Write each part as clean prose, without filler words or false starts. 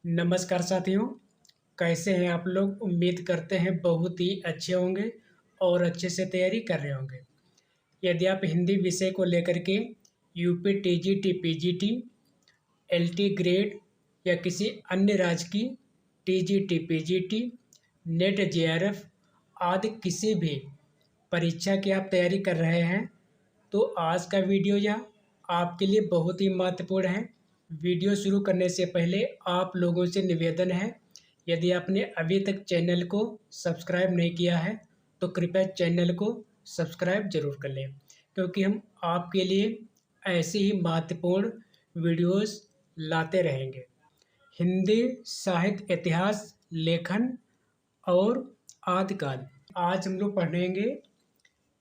नमस्कार साथियों, कैसे हैं आप लोग? उम्मीद करते हैं बहुत ही अच्छे होंगे और अच्छे से तैयारी कर रहे होंगे। यदि आप हिंदी विषय को लेकर के UP TGT, PGT, LT grade या किसी अन्य राज्य की टीजीटी, पीजीटी, नेट, जेआरएफ आदि किसी भी परीक्षा की आप तैयारी कर रहे हैं, तो आज का वीडियो यह आपके लिए बहुत ही महत्वपूर्ण है। वीडियो शुरू करने से पहले आप लोगों से निवेदन है, यदि आपने अभी तक चैनल को सब्सक्राइब नहीं किया है तो कृपया चैनल को सब्सक्राइब जरूर कर लें, क्योंकि हम आपके लिए ऐसे ही महत्वपूर्ण वीडियोस लाते रहेंगे। हिंदी साहित्य, इतिहास, लेखन और आदिकाल। आज हम लोग पढ़ेंगे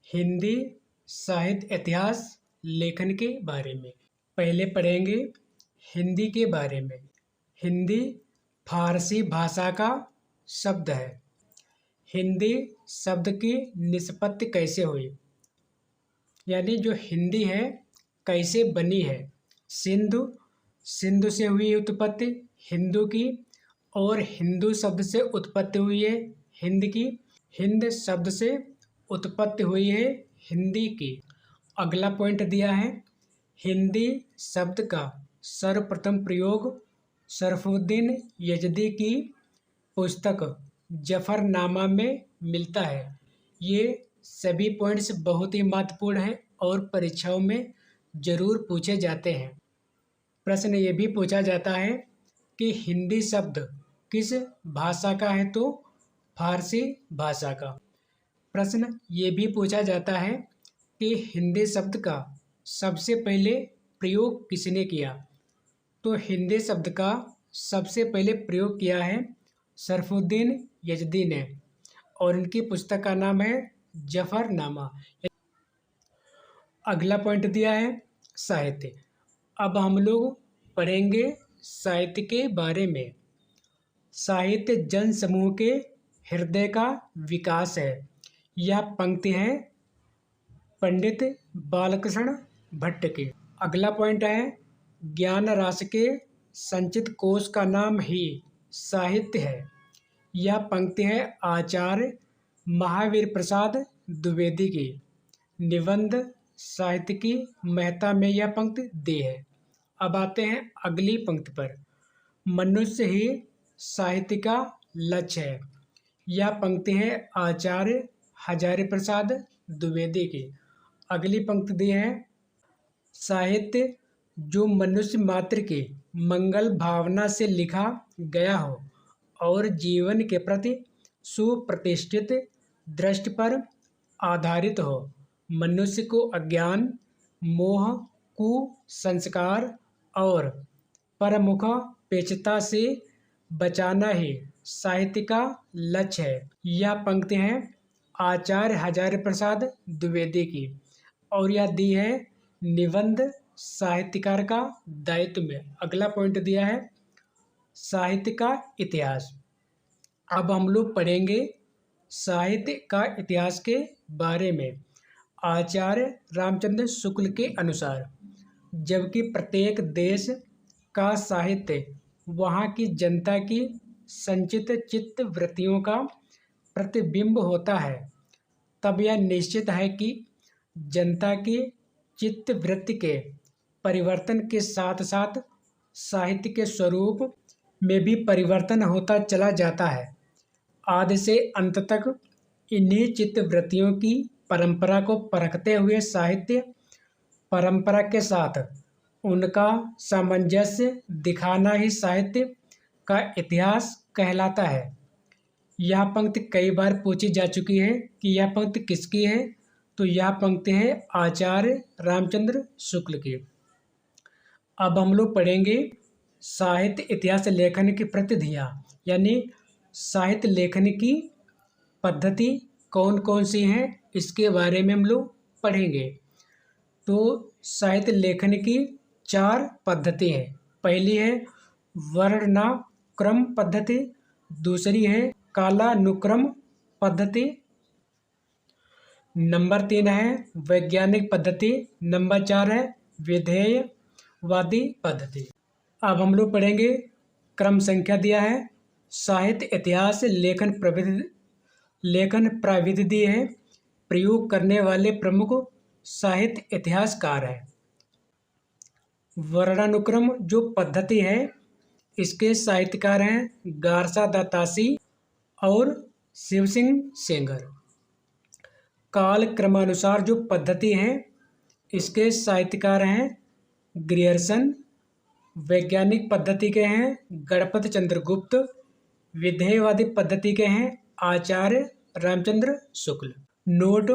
हिंदी साहित्य, इतिहास, लेखन के बारे में। पहले पढ़ेंगे हिंदी के बारे में। हिंदी फारसी भाषा का शब्द है। हिंदी शब्द की निष्पत्ति कैसे हुई, यानी जो हिंदी है कैसे बनी है। सिंधु से हुई उत्पत्ति हिंदू की, और हिंदू शब्द से उत्पत्ति हुई है हिंद की। हिंद शब्द से उत्पत्ति हुई है हिंदी की। अगला पॉइंट दिया है, हिंदी शब्द का सर्वप्रथम प्रयोग शरफुद्दीन यजदी की पुस्तक जफरनामा में मिलता है। ये सभी पॉइंट्स बहुत ही महत्वपूर्ण हैं और परीक्षाओं में जरूर पूछे जाते हैं। प्रश्न ये भी पूछा जाता है कि हिंदी शब्द किस भाषा का है, तो फारसी भाषा का। प्रश्न ये भी पूछा जाता है कि हिंदी शब्द का सबसे पहले प्रयोग किसने किया, तो हिंदी शब्द का सबसे पहले प्रयोग किया है शरफुद्दीन यजदी ने, और इनकी पुस्तक का नाम है जफरनामा। अगला पॉइंट दिया है साहित्य। अब हम लोग पढ़ेंगे साहित्य के बारे में। साहित्य जन समूह के हृदय का विकास है। यह पंक्ति है पंडित बालकृष्ण भट्ट की। अगला पॉइंट है ज्ञान राशि के संचित कोश का नाम ही साहित्य है। यह पंक्ति है आचार्य महावीर प्रसाद द्विवेदी की। निबंध साहित्य की महत्ता में यह पंक्ति दी है। अब आते हैं अगली पंक्ति पर। मनुष्य ही साहित्य का लक्ष्य है। यह पंक्ति है आचार्य हजारी प्रसाद द्विवेदी की। अगली पंक्ति दी है साहित्य जो मनुष्य मात्र की मंगल भावना से लिखा गया हो और जीवन के प्रति सुप्रतिष्ठित दृष्टि पर आधारित हो। मनुष्य को अज्ञान, मोह, कुसंस्कार और परमुखापेक्षता से बचाना ही साहित्य का लक्ष्य है। यह पंक्ति है आचार्य हजारी प्रसाद द्विवेदी की, और यह दी है निबंध साहित्यकार का दायित्व में। अगला पॉइंट दिया है साहित्य का इतिहास। अब हम लोग पढ़ेंगे साहित्य का इतिहास के बारे में। आचार्य रामचंद्र शुक्ल के अनुसार, जबकि प्रत्येक देश का साहित्य वहाँ की जनता की संचित चित्त वृत्तियों का प्रतिबिंब होता है, तब यह निश्चित है कि जनता की चित्त वृत्ति के परिवर्तन के साथ साथ साहित्य के स्वरूप में भी परिवर्तन होता चला जाता है। आदि से अंत तक इन्हीं चित्त वृत्तियों की परंपरा को परखते हुए साहित्य परंपरा के साथ उनका सामंजस्य दिखाना ही साहित्य का इतिहास कहलाता है। यह पंक्ति कई बार पूछी जा चुकी है कि यह पंक्ति किसकी है, तो यह पंक्ति है आचार्य रामचंद्र शुक्ल की। अब हम लोग पढ़ेंगे साहित्य इतिहास लेखन की प्रतिधियाँ, यानी साहित्य लेखन की पद्धति कौन कौन सी हैं, इसके बारे में हम लोग पढ़ेंगे। तो साहित्य लेखन की 4 पद्धति हैं। पहली है वर्णानुक्रम पद्धति, दूसरी है कालानुक्रम पद्धति, नंबर 3 है वैज्ञानिक पद्धति, नंबर 4 है विधेयवादी पद्धति। अब हम लोग पढ़ेंगे क्रम संख्या दिया है, साहित्य इतिहास लेखन प्रविधि दी है, प्रयोग करने वाले प्रमुख साहित्य इतिहासकार हैं। वर्णानुक्रम जो पद्धति है इसके साहित्यकार हैं गारसा दत्तासी और शिव सिंह सेंगर। काल क्रमानुसार जो पद्धति है इसके साहित्यकार हैं ग्रियर्सन। वैज्ञानिक पद्धति के हैं गणपत चंद्र गुप्त। विधेयवादी पद्धति के हैं आचार्य रामचंद्र शुक्ल। नोट: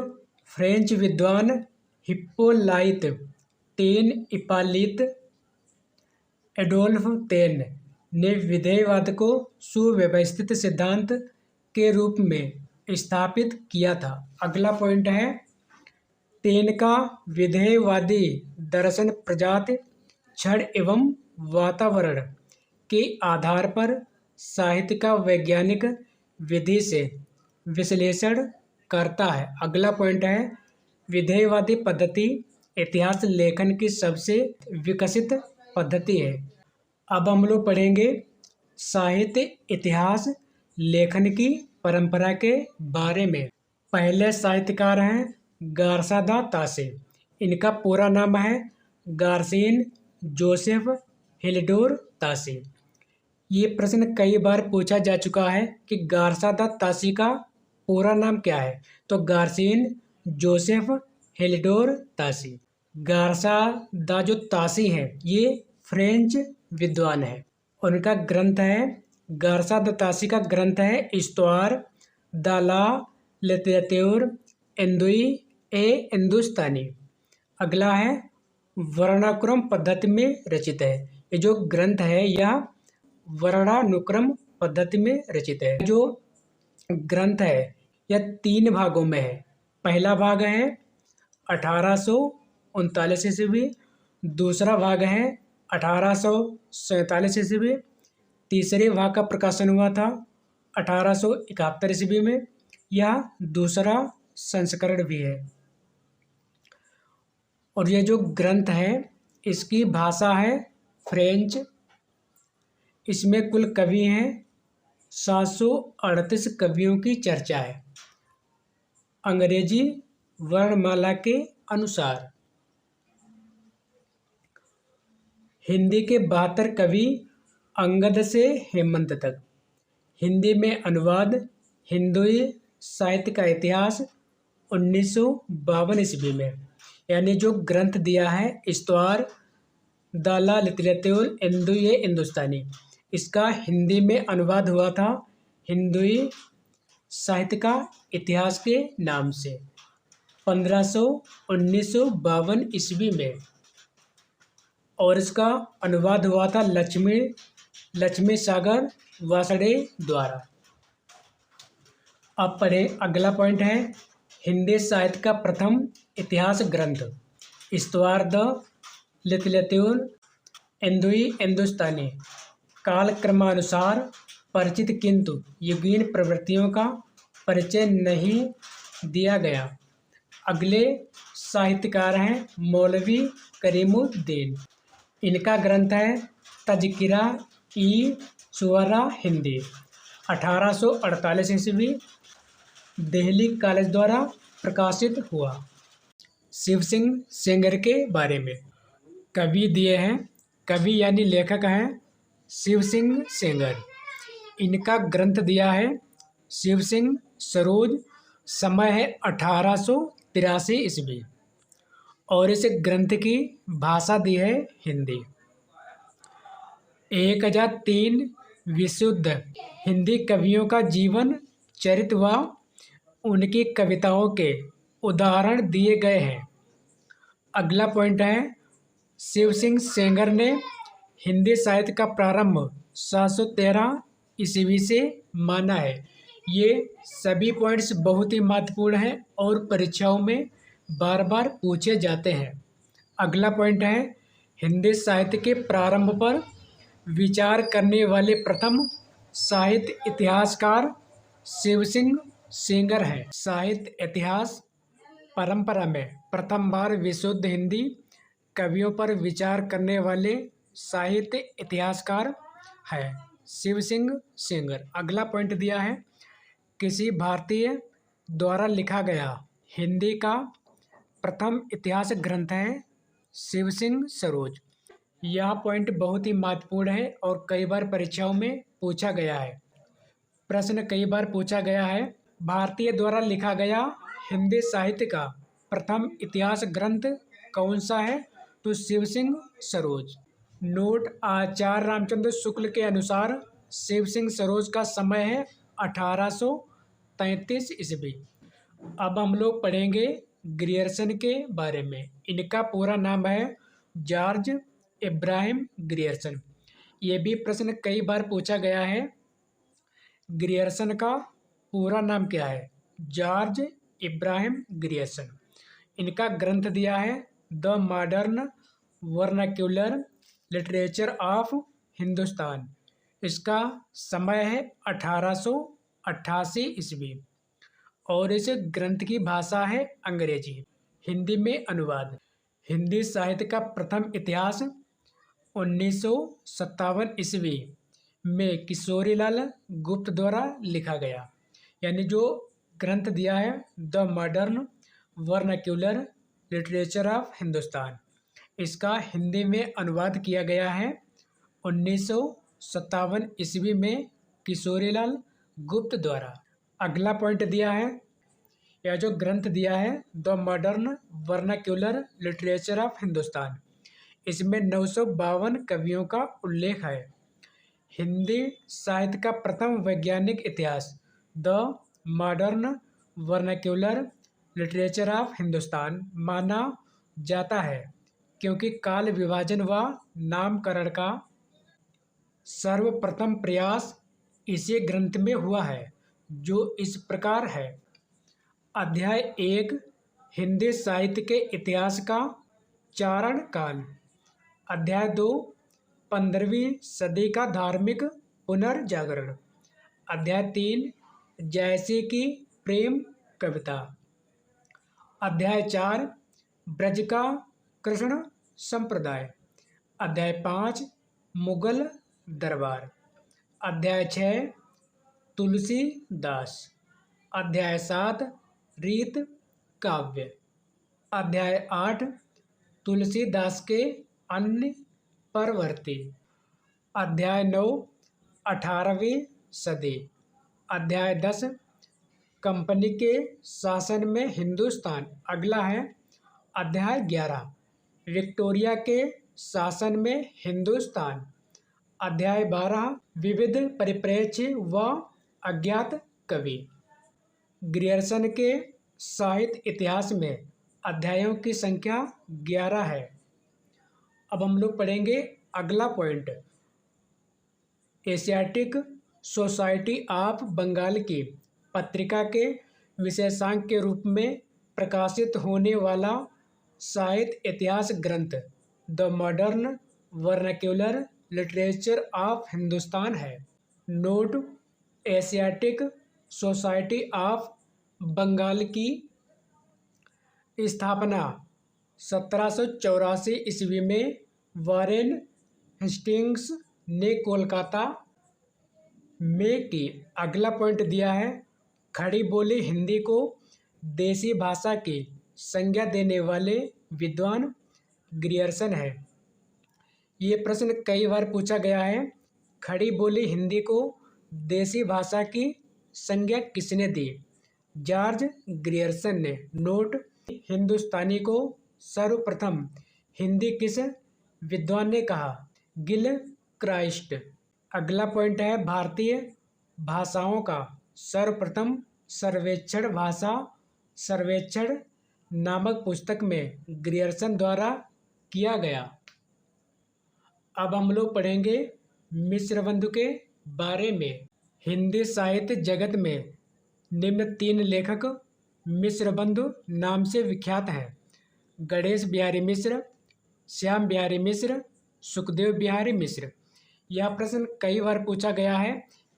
फ्रेंच विद्वान हिप्पोलाइट टेन इपालित एडोल्फ टेन ने विधेयवाद को सुव्यवस्थित सिद्धांत के रूप में स्थापित किया था। अगला पॉइंट है टेन का विधेयवादी दर्शन प्रजाति, क्षण एवं वातावरण के आधार पर साहित्य का वैज्ञानिक विधि से विश्लेषण करता है। अगला पॉइंट है विधेयवादी पद्धति इतिहास लेखन की सबसे विकसित पद्धति है। अब हम लोग पढ़ेंगे साहित्य इतिहास लेखन की परंपरा के बारे में। पहले साहित्यकार हैं गारसा दा तासे। इनका पूरा नाम है गारसीन जोसेफ हिल्डोर तासे। ये प्रश्न कई बार पूछा जा चुका है कि गारसा दा तासी का पूरा नाम क्या है, तो गारसीन जोसेफ हिल्डोर तासी। गारसा दा जो तासी हैं ये फ्रेंच विद्वान है। उनका ग्रंथ है गारसा दा तासी का ग्रंथ है इस्तवार द ला लिटरेचर इंदुई ए हिंदुस्तानी। अगला है वर्णानुक्रम पद्धति में रचित है। ये जो ग्रंथ है यह वर्णानुक्रम पद्धति में रचित है। जो ग्रंथ है यह 3 भागों में है। पहला भाग है 1839 ईस्वी, दूसरा भाग है 1847 ईस्वी, तीसरे भाग का प्रकाशन हुआ था 1871 ईस्वी में। यह दूसरा संस्करण भी है। और ये जो ग्रंथ है इसकी भाषा है फ्रेंच। इसमें कुल कवि हैं 738 कवियों की चर्चा है अंग्रेजी वर्णमाला के अनुसार। हिंदी के 72 कवि अंगद से हेमंत तक। हिंदी में अनुवाद हिंदुई साहित्य का इतिहास 1952 ईस्वी में। यानी जो ग्रंथ दिया है इस्तवार द ला लिटरेचर इंदुई ए हिंदुस्तानी, इसका हिंदी में अनुवाद हुआ था हिंदुई साहित्य का इतिहास के नाम से 1952 ईस्वी में। और इसका अनुवाद हुआ था लक्ष्मी सागर वासड़े द्वारा। अब पढ़े अगला पॉइंट है हिंदी साहित्य का प्रथम इतिहास ग्रंथ इस्तवार द लिटरेचर इंदुई हिंदुस्तानी। काल क्रमानुसार परिचित किंतु युगीन प्रवृत्तियों का परिचय नहीं दिया गया। अगले साहित्यकार हैं मौलवी करीमुद्दीन। इनका ग्रंथ है तज़किरा ई शुअरा हिंदी। 1848 ईस्वी दिल्ली कॉलेज द्वारा प्रकाशित हुआ। शिव सिंह सेंगर के बारे में कवि दिए हैं, कवि यानी लेखक हैं शिव सिंह सेंगर। इनका ग्रंथ दिया है शिव सिंह सरोज। समय है 1883 ईस्वी और इस ग्रंथ की भाषा दी है हिंदी। 1003 विशुद्ध हिंदी कवियों का जीवन चरित्र व उनकी कविताओं के उदाहरण दिए गए हैं। अगला पॉइंट है शिव सिंह सेंगर ने हिंदी साहित्य का प्रारंभ 713 ईस्वी से माना है। ये सभी पॉइंट्स बहुत ही महत्वपूर्ण हैं और परीक्षाओं में बार बार पूछे जाते हैं। अगला पॉइंट है हिंदी साहित्य के प्रारंभ पर विचार करने वाले प्रथम साहित्य इतिहासकार शिव सिंह सेंगर हैं। साहित्य इतिहास परंपरा में प्रथम बार विशुद्ध हिंदी कवियों पर विचार करने वाले साहित्य इतिहासकार हैं। शिव सिंह सेंगर। अगला पॉइंट दिया है, किसी भारतीय द्वारा लिखा गया हिंदी का प्रथम इतिहास ग्रंथ है शिव सिंह सरोज। यह पॉइंट बहुत ही महत्वपूर्ण है और कई बार परीक्षाओं में पूछा गया है। प्रश्न कई बार पूछा गया है, भारतीय द्वारा लिखा गया हिंदी साहित्य का प्रथम इतिहास ग्रंथ कौन सा है? तो शिव सिंह सरोज। नोट, आचार्य रामचंद्र शुक्ल के अनुसार शिव सिंह सरोज का समय है 1833 ईस्वी। अब हम लोग पढ़ेंगे ग्रियर्सन के बारे में। इनका पूरा नाम है जॉर्ज इब्राहिम ग्रियर्सन। ये भी प्रश्न कई बार पूछा गया है। ग्रियर्सन का पूरा नाम क्या है? George Ibrahim Grierson. इनका ग्रंथ दिया है the modern vernacular literature of Hindustan. इसका समय है 1888 ईस्वी और इस ग्रंथ की भाषा है अंग्रेजी। हिंदी में अनुवाद। हिंदी साहित्य का प्रथम इतिहास 1957 ईस्वी में किशोरीलाल गुप्त द्वारा लिखा गया। यानी जो ग्रंथ दिया है the modern vernacular literature of Hindustan, इसका हिंदी में अनुवाद किया गया है 1957 ईस्वी में किशोरीलाल गुप्त द्वारा। अगला पॉइंट दिया है, यह जो ग्रंथ दिया है the modern vernacular literature of Hindustan, इसमें 952 कवियों का उल्लेख है। हिंदी साहित्य का प्रथम वैज्ञानिक इतिहास the modern vernacular literature of Hindustan माना जाता है क्योंकि काल विभाजन व नामकरण का सर्वप्रथम प्रयास इसी ग्रंथ में हुआ है, जो इस प्रकार है। अध्याय 1, हिंदी साहित्य के इतिहास का चारण काल। अध्याय 2, 15वीं सदी का धार्मिक पुनर्जागरण। अध्याय 3, जैसे की प्रेम कविता। अध्याय 4, ब्रज का कृष्ण संप्रदाय। अध्याय 5, मुगल दरबार। अध्याय 6, तुलसीदास। अध्याय 7, रीत काव्य। अध्याय 8, तुलसीदास के अन्य परवर्ती। अध्याय 9, 18वीं सदी। अध्याय 10, कंपनी के शासन में हिंदुस्तान। अगला है अध्याय 11, विक्टोरिया के शासन में हिंदुस्तान। अध्याय 12, विविध परिप्रेक्ष्य व अज्ञात कवि। ग्रियर्सन के साहित्य इतिहास में अध्यायों की संख्या 11 है। अब हम लोग पढ़ेंगे अगला point, Asiatic society of Bengal की पत्रिका के विशेषांक के रूप में प्रकाशित होने वाला साहित्य इतिहास ग्रंथ the modern vernacular literature of Hindustan है। Note, Asiatic society of Bengal की स्थापना 1784 ईस्वी में वारेन हेस्टिंग्स ने कोलकाता में की। अगला पॉइंट दिया है, खड़ी बोली हिंदी को देसी भाषा की संज्ञा देने वाले विद्वान ग्रियर्सन है। ये प्रश्न कई बार पूछा गया है, खड़ी बोली हिंदी को देसी भाषा की संज्ञा किसने दी? जॉर्ज ग्रियर्सन ने। नोट, हिंदुस्तानी को सर्वप्रथम हिंदी किस विद्वान ने कहा? गिल क्राइस्ट। अगला पॉइंट है, भारतीय भाषाओं का सर्वप्रथम सर्वेक्षण भाषा सर्वेक्षण नामक पुस्तक में ग्रियर्सन द्वारा किया गया। अब हम लोग पढ़ेंगे मिश्रबंधु के बारे में। हिंदी साहित्य जगत में निम्न 3 लेखक मिश्रबंधु नाम से विख्यात हैं: गणेश बिहारी मिश्र, श्याम बिहारी मिश्र, सुखदेव बिहारी मिश्र। यह प्रश्न कई बार पूछा गया है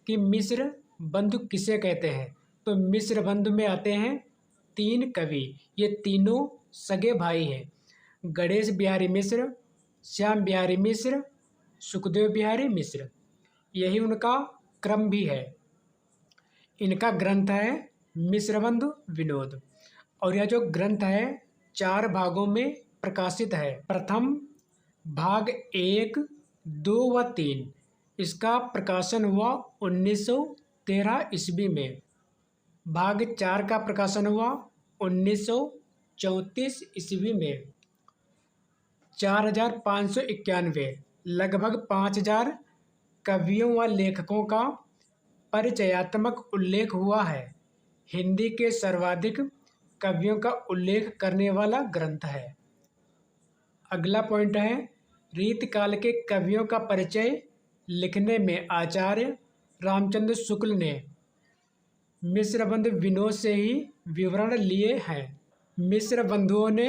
कि मिश्र बंधु किसे कहते हैं? तो मिश्र बंधु में आते हैं 3 कवि। ये तीनों सगे भाई हैं, गणेश बिहारी मिश्र, श्याम बिहारी मिश्र, सुखदेव बिहारी मिश्र। यही उनका क्रम भी है। इनका ग्रंथ है मिश्रबंधु विनोद, और यह जो ग्रंथ है 4 भागों में प्रकाशित है। प्रथम भाग 1, 2 व 3 इसका प्रकाशन हुआ 1913 ईस्वी में। भाग 4 का प्रकाशन हुआ 1934 ईस्वी में। 4591 लगभग 5000 कवियों व लेखकों का परिचयात्मक उल्लेख हुआ है। हिंदी के सर्वाधिक कवियों का उल्लेख करने वाला ग्रंथ है। अगला पॉइंट है, रीतकाल के कवियों का परिचय लिखने में आचार्य रामचंद्र शुक्ल ने मिश्रबंधु विनोद से ही विवरण लिए हैं। मिश्र बंधुओं ने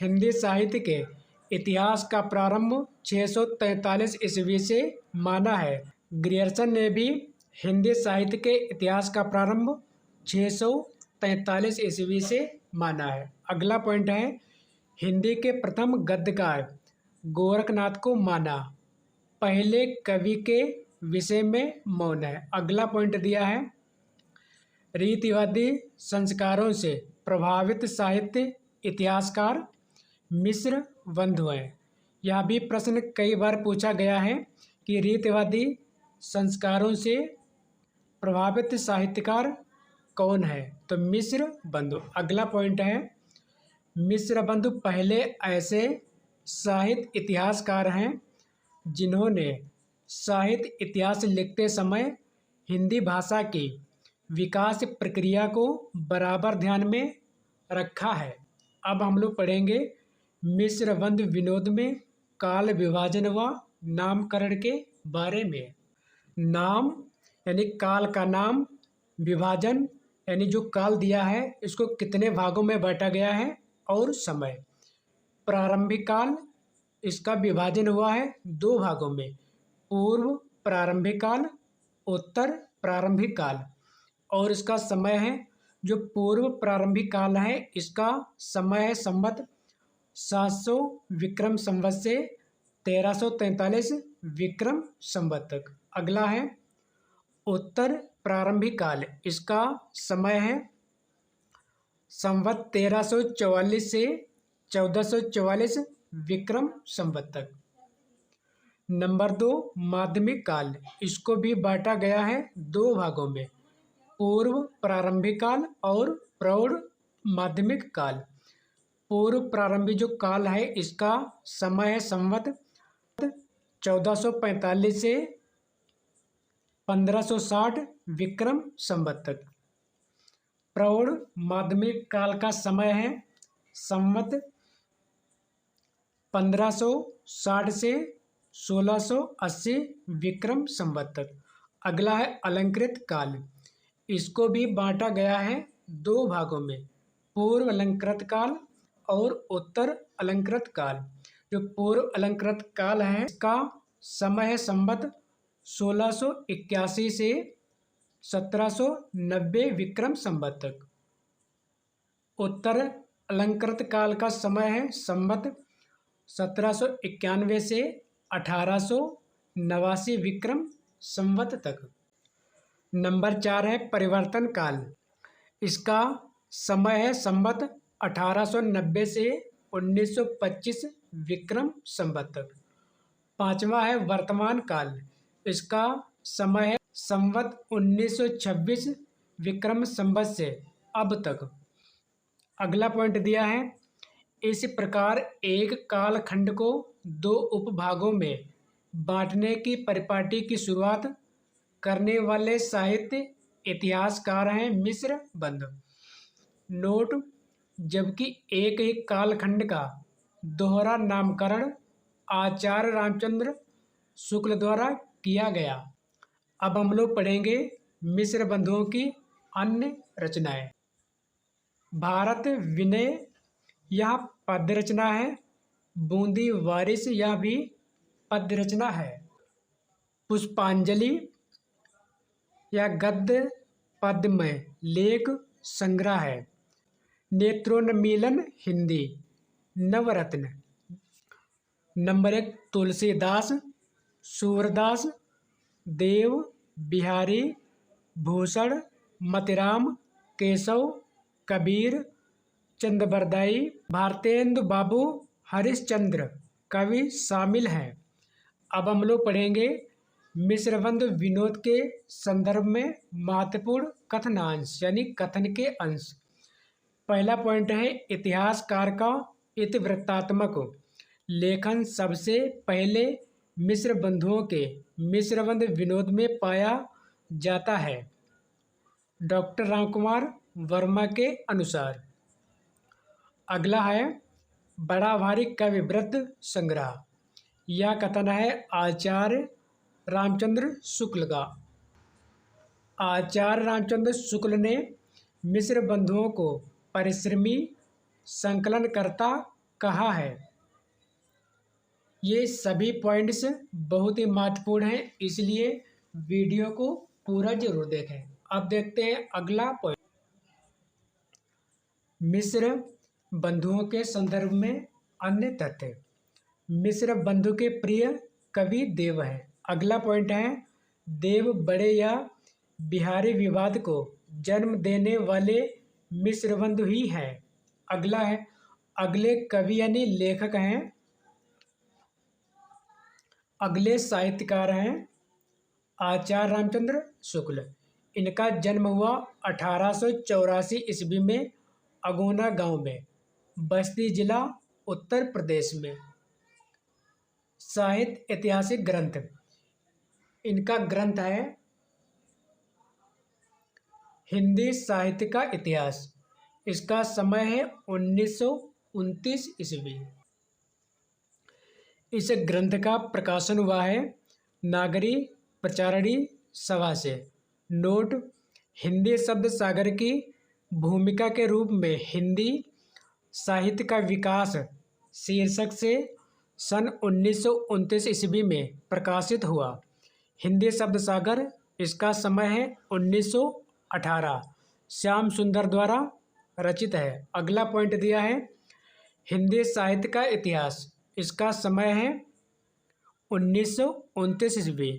हिंदी साहित्य के इतिहास का प्रारंभ 643 ईस्वी से माना है। ग्रियर्सन ने भी हिंदी साहित्य के इतिहास का प्रारंभ 643 ईस्वी से माना है। अगला पॉइंट है, हिंदी के प्रथम गद्यकार गोरखनाथ को माना, पहले कवि के विषय में मौन है। अगला पॉइंट दिया है, रीतिवादी संस्कारों से प्रभावित साहित्य इतिहासकार मिश्र बंधु हैं। यह भी प्रश्न कई बार पूछा गया है कि रीतिवादी संस्कारों से प्रभावित साहित्यकार कौन है, तो मिश्र बंधु। अगला पॉइंट है, मिश्र बंधु पहले ऐसे साहित्य इतिहासकार हैं जिन्होंने साहित्य इतिहास लिखते समय हिंदी भाषा की विकास प्रक्रिया को बराबर ध्यान में रखा है। अब हम लोग पढ़ेंगे मिश्रबंधु विनोद में काल विभाजन व नामकरण के बारे में। नाम यानी काल का नाम, विभाजन यानी जो काल दिया है इसको कितने भागों में बांटा गया है, और समय। प्रारंभिक काल, इसका विभाजन हुआ है 2 भागों में, पूर्व प्रारंभिक काल, उत्तर प्रारंभिक काल। और इसका समय है, जो पूर्व प्रारंभिक काल है इसका समय है संवत 700 विक्रम संवत से 1343 विक्रम संवत तक। अगला है उत्तर प्रारंभिक काल, इसका समय है संवत 1344 से 1444 विक्रम संवत तक। नंबर 2 माध्यमिक काल, इसको भी बांटा गया है 2 भागों में, पूर्व प्रारंभिक काल और प्रौढ़ माध्यमिक काल। पूर्व प्रारंभिक जो काल है इसका समय है संवत 1445 से 1560 विक्रम संवत तक। प्रौढ़ माध्यमिक काल का समय है संवत 1560 से 1680 विक्रम संवत तक। अगला है अलंकृत काल, इसको भी बांटा गया है 2 भागों में, पूर्व अलंकृत काल और उत्तर अलंकृत काल। जो पूर्व अलंकृत काल है इसका समय है संवत 1681 से 1790 विक्रम संवत तक। उत्तर अलंकृत काल का समय है संवत 1791 से 1889 विक्रम संवत तक। नंबर 4 है परिवर्तन काल, इसका समय है संवत 1890 से 1925 विक्रम संवत तक। 5वां है वर्तमान काल, इसका समय है संवत 1926 विक्रम संवत से अब तक। अगला पॉइंट दिया है, इस प्रकार एक कालखंड को 2 उपभागों में बांटने की परिपाटी की शुरुआत करने वाले साहित्य इतिहासकार हैं मिश्र बंधु। नोट, जबकि एक ही कालखंड का दोहरा नामकरण आचार्य रामचंद्र शुक्ल द्वारा किया गया। अब हम लोग पढ़ेंगे मिश्र बंधुओं की अन्य रचनाएं। भारत विनय, यह पद्य रचना है। बूंदी वारिस, यह भी पद्य रचना है। पुष्पांजलि, यह गद्य पद्यमय लेख संग्रह है। नेत्रोन्मीलन हिंदी, नवरत्न। नंबर 1 तुलसीदास, सूरदास, देव, बिहारी, भूषण, मतिराम, केशव, कबीर, चंद्रबरदाई, भारतेंदु बाबू, हरिश्चंद्र कवि शामिल हैं। अब हम लोग पढ़ेंगे मिश्रबंध विनोद के संदर्भ में महत्वपूर्ण कथनांश यानी कथन के अंश। पहला पॉइंट है इतिहासकार का इतिवृत्तात्मक लेखन सबसे पहले मिश्र बंधुओं के मिश्रबंध विनोद में पाया जाता है, डॉक्टर रामकुमार वर्मा के अनुसार। अगला है बड़ा भारी कवि वृत्त संग्रह। यह कथन है आचार्य रामचंद्र शुक्ल का। आचार्य रामचंद्र शुक्ल ने मिश्र बंधुओं को परिश्रमी संकलनकर्ता कहा है। ये सभी पॉइंट्स बहुत ही महत्वपूर्ण हैं, इसलिए वीडियो को पूरा जरूर देखें। अब देखते हैं अगला पॉइंट, मिश्र बंधुओं के संदर्भ में अन्य तथ्य। मिश्र बंधु के प्रिय कवि देव हैं। अगला पॉइंट है देव बड़े या बिहारी विवाद को जन्म देने वाले मिश्र बंधु ही हैं। अगला है अगले कवि यानी लेखक हैं, अगले साहित्यकार हैं आचार्य रामचंद्र शुक्ल। इनका जन्म हुआ 1884 ईस्वी में अगोना गांव में, बस्ती जिला उत्तर प्रदेश में। साहित्य ऐतिहासिक ग्रंथ, इनका ग्रंथ है हिंदी साहित्य का इतिहास। इसका समय है 1929 ईस्वी। इस ग्रंथ का प्रकाशन हुआ है नागरी प्रचारणी सभा से। नोट, हिंदी शब्द सागर की भूमिका के रूप में हिंदी साहित्य का विकास शीर्षक से सन 1929 ईस्वी में प्रकाशित हुआ। हिंदी शब्द सागर, इसका समय है 1918, श्याम सुंदर द्वारा रचित है। अगला पॉइंट दिया है हिंदी साहित्य का इतिहास। इसका समय है 1929 ईस्वी।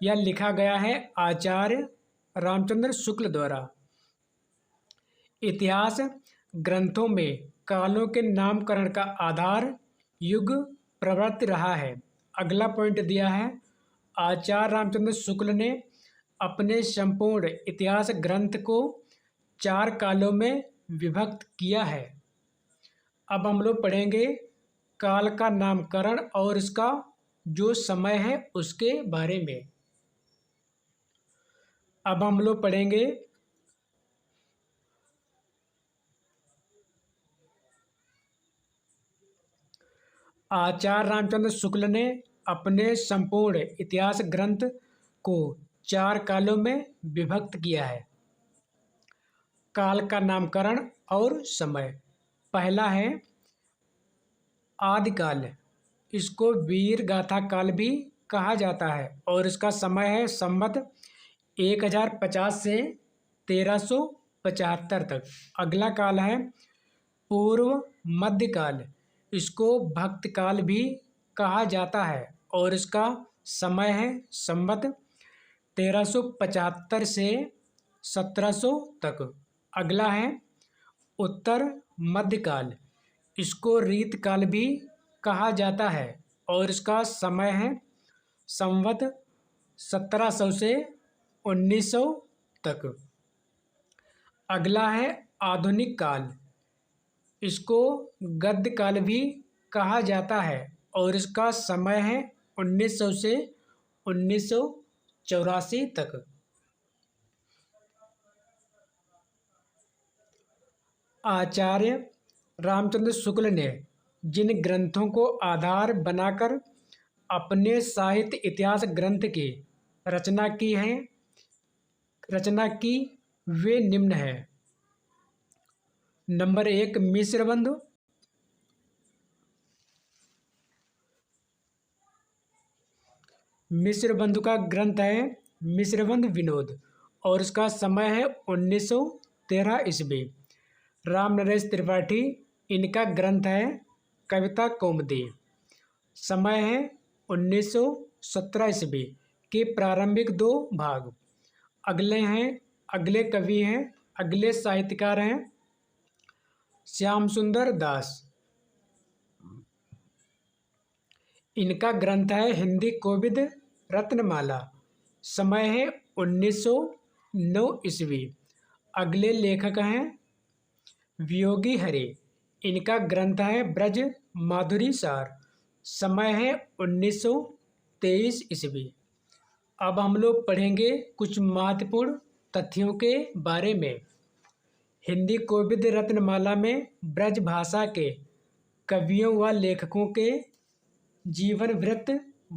यह लिखा गया है आचार्य रामचंद्र शुक्ल द्वारा। इतिहास ग्रंथों में कालों के नामकरण का आधार युग प्रवृत्ति रहा है। अगला पॉइंट दिया है आचार्य रामचंद्र शुक्ल ने अपने संपूर्ण इतिहास ग्रंथ को 4 कालों में विभक्त किया है। अब हम लोग पढ़ेंगे काल का नामकरण और इसका जो समय है उसके बारे में। अब हम लोग पढ़ेंगे आचार्य रामचंद्र शुक्ल ने अपने संपूर्ण इतिहास ग्रंथ को 4 कालों में विभक्त किया है। काल का नामकरण और समय। पहला है आदिकाल, इसको वीर गाथा काल भी कहा जाता है और इसका समय है संवत 1050 से 1375 तक। अगला काल है पूर्व मध्यकाल, इसको भक्त काल भी कहा जाता है और इसका समय है संवत 1375 से 1700 तक। अगला है उत्तर मध्यकाल, इसको रीतकाल भी कहा जाता है और इसका समय है संवत 1700 से 1900 तक। अगला है आधुनिक काल, इसको गद्य काल भी कहा जाता है और इसका समय है 1900 से 1984 तक। आचार्य रामचंद्र शुक्ल ने जिन ग्रंथों को आधार बनाकर अपने साहित्य इतिहास ग्रंथ की रचना की वे निम्न है। नंबर 1 मिश्रबंधु। मिश्रबंधु का ग्रंथ है मिश्रबंध विनोद और इसका समय है 1913 ईस्वी। राम नरेश त्रिपाठी, इनका ग्रंथ है कविता कौमुदी, समय है 1917 ईस्वी। के प्रारंभिक 2 भाग। अगले कवि हैं, अगले साहित्यकार हैं श्याम सुंदर दास। इनका ग्रंथ है हिंदी कोविद रत्नमाला। समय है 1909 ईस्वी। अगले लेखक हैं वियोगी हरे। इनका ग्रंथ है ब्रज माधुरी सार। समय है 1923 ईस्वी। अब हम लोग पढ़ेंगे कुछ महत्वपूर्ण तथ्यों के बारे में। हिंदी कोविद रत्नमाला में ब्रज भाषा के कवियों व लेखकों के जीवन वृत्त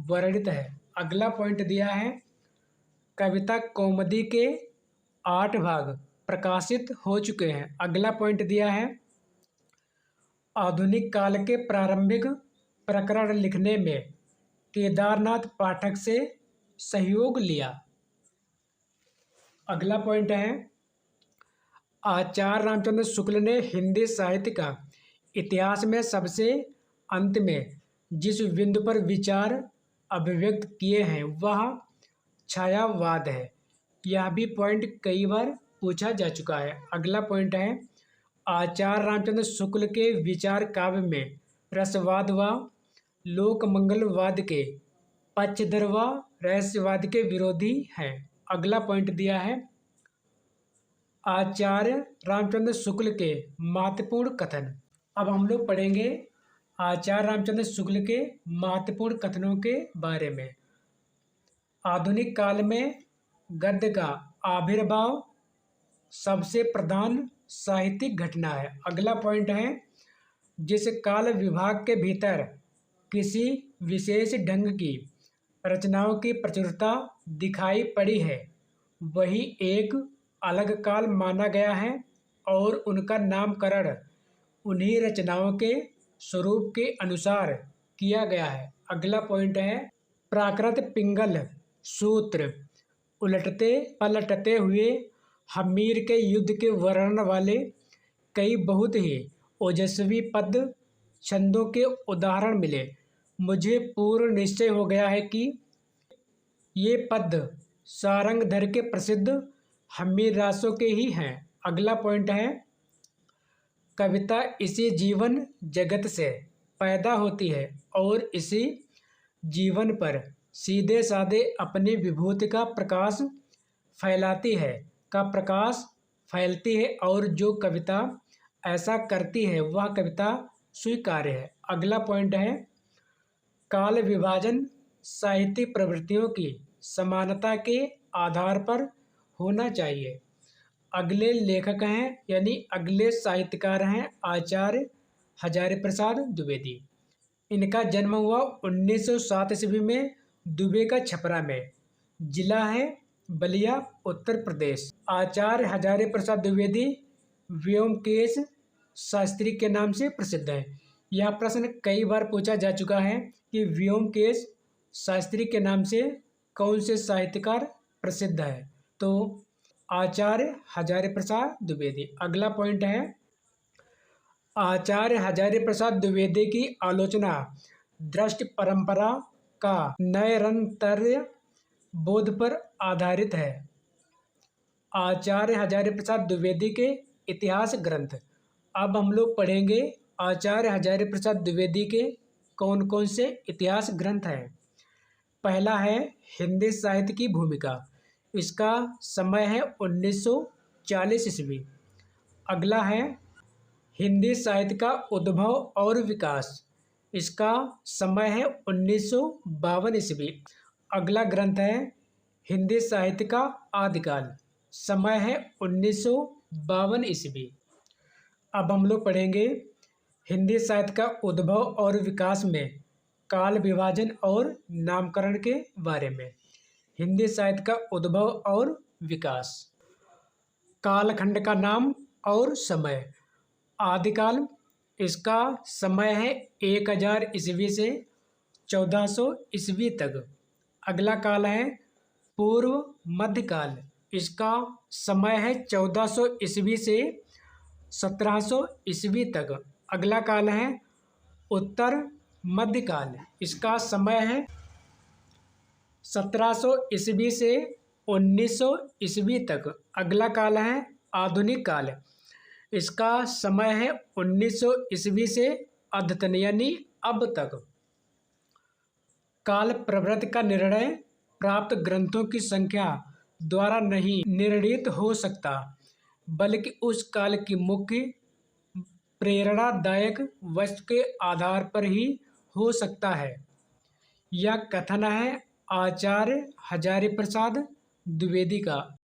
वर्णित है। अगला पॉइंट दिया है कविता कौमुदी के 8 भाग प्रकाशित हो चुके हैं। अगला पॉइंट दिया है आधुनिक काल के प्रारंभिक प्रकरण लिखने में केदारनाथ पाठक से सहयोग लिया। अगला पॉइंट है आचार्य रामचंद्र शुक्ल ने हिंदी साहित्य का इतिहास में सबसे अंत में जिस बिंदु पर विचार अभिव्यक्त किए हैं वह छायावाद है। यह भी पॉइंट कई बार पूछा जा चुका है। अगला पॉइंट है आचार्य रामचंद्र शुक्ल के विचार काव्य में रसवाद व लोकमंगलवाद के पक्षधर व रहस्यवाद के विरोधी हैं। अगला पॉइंट दिया है आचार्य रामचंद्र शुक्ल के महत्वपूर्ण कथन। अब हम लोग पढ़ेंगे आचार्य रामचंद्र शुक्ल के महत्वपूर्ण कथनों के बारे में। आधुनिक काल में गद्य का आविर्भाव सबसे प्रधान साहित्यिक घटना है। अगला पॉइंट है जिस काल विभाग के भीतर किसी विशेष ढंग की रचनाओं की प्रचुरता दिखाई पड़ी है वही एक अलग काल माना गया है और उनका नामकरण उन्हीं रचनाओं के स्वरूप के अनुसार किया गया है। अगला पॉइंट है प्राकृत पिंगल सूत्र उलटते पलटते हुए हमीर के युद्ध के वर्णन वाले कई बहुत ही ओजस्वी पद छंदों के उदाहरण मिले। मुझे पूर्ण निश्चय हो गया है कि ये पद सारंगधर के प्रसिद्ध हमीर रासों के ही हैं। अगला पॉइंट है कविता इसी जीवन जगत से पैदा होती है और इसी जीवन पर सीधे साधे अपनी विभूति का प्रकाश फैलती है और जो कविता ऐसा करती है वह कविता स्वीकार्य है। अगला पॉइंट है काल विभाजन साहित्यिक प्रवृत्तियों की समानता के आधार पर होना चाहिए। अगले लेखक हैं यानी अगले साहित्यकार हैं आचार्य हजारी प्रसाद द्विवेदी। इनका जन्म हुआ 1907 ईस्वी में दुबे का छपरा में। जिला है बलिया उत्तर प्रदेश। आचार्य हजारी प्रसाद द्विवेदी व्योमकेश शास्त्री के नाम से प्रसिद्ध है। यह प्रश्न कई बार पूछा जा चुका है कि व्योमकेश शास्त्री के नाम से कौन से साहित्यकार प्रसिद्ध है, तो आचार्य हजारी प्रसाद द्विवेदी। अगला पॉइंट है आचार्य हजारी प्रसाद द्विवेदी की आलोचना दृष्टि परंपरा का नैरंतर्य बोध पर आधारित है। आचार्य हजारी प्रसाद द्विवेदी के इतिहास ग्रंथ। अब हम लोग पढ़ेंगे आचार्य हजारी प्रसाद द्विवेदी के कौन कौन से इतिहास ग्रंथ हैं। पहला है हिंदी साहित्य की भूमिका। इसका समय है 1940 ईस्वी। अगला है हिंदी साहित्य का उद्भव और विकास। इसका समय है 1952 ईस्वी। अगला ग्रंथ है हिंदी साहित्य का आदिकाल। समय है 1952 ईस्वी। अब हम लोग पढ़ेंगे हिंदी साहित्य का उद्भव और विकास में काल विभाजन और नामकरण के बारे में। हिंदी साहित्य का उद्भव और विकास। कालखंड का नाम और समय। आदिकाल, इसका समय है 1000 ईस्वी से 1400 ईस्वी तक। अगला काल है पूर्व मध्यकाल। इसका समय है 1400 ईस्वी से 1700 ईस्वी तक। अगला काल है उत्तर मध्यकाल। इसका समय है 1700 ईस्वी से 1900 ईस्वी तक अगला काल है आधुनिक काल। इसका समय है 1900 ईस्वी से अद्यतन यानी अब तक। काल प्रवृत्ति का निर्णय प्राप्त ग्रंथों की संख्या द्वारा नहीं निर्णीत हो सकता, बल्कि उस काल की मुख्य प्रेरणादायक वस्तु के आधार पर ही हो सकता है। यह कथन है आचार्य हजारी प्रसाद द्विवेदी का।